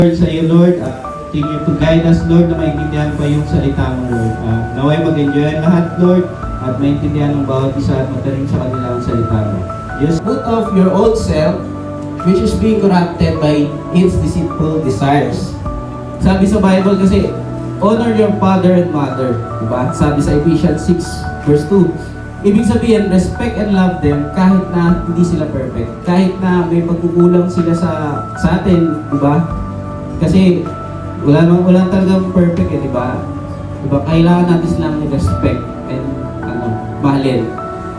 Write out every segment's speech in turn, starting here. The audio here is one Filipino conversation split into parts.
Lord sa iyo, Lord. Continue to guide us, Lord, na maintindihan pa yung salita mo, Lord. Naway mag-enjoy ang lahat, Lord, at maintindihan ng bawat isa at matalim sa kanila ang salita mo. Yes. Put off your old self, which is being corrupted by its deceitful desires. Sabi sa Bible kasi, honor your father and mother. Diba? Sabi sa Ephesians 6 verse 2. Ibig sabihin, respect and love them kahit na hindi sila perfect. Kahit na may pagkukulang sila sa atin, diba? Kasi wala talagang perfect eh, diba? Diba? Kailangan natin silang respect and mahalin.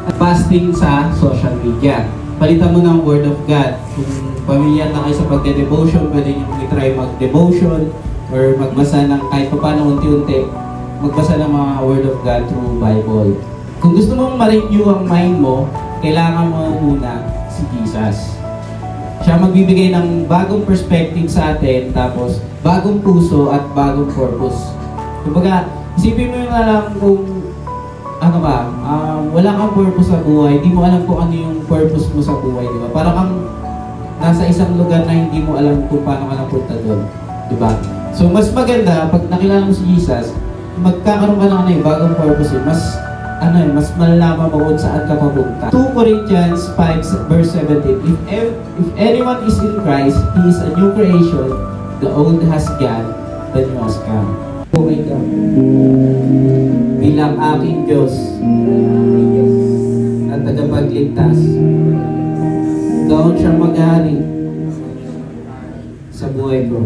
At fasting sa social media. Palitan mo ng Word of God. Kung pamilyar na kayo sa pagde-devotion, pwede nyo i-try mag-devotion or magbasa ng kahit pa paano unti-unti, magbasa ng mga Word of God through Bible. Kung gusto mong ma-renew ang mind mo, kailangan mo muna si Jesus. Siya magbibigay ng bagong perspective sa atin, tapos bagong puso at bagong purpose. Kumbaga, isipin mo yung alam kung wala kang purpose sa buhay, hindi mo alam kung ano yung purpose mo sa buhay, di ba? Parang kang nasa isang lugar na hindi mo alam kung paano ka napunta doon, di ba? So, mas maganda, pag nakilala mo si Jesus, magkakaroon ka ng bagong purpose, mas malalaman mo kung saan ka papunta. 2 Corinthians 5 verse 17, if anyone is in Christ, he is a new creation, the old has gone, the new has come. Okay ka. Bilang aking Diyos at tagapagligtas, doon siya mag-hari sa buhay ko.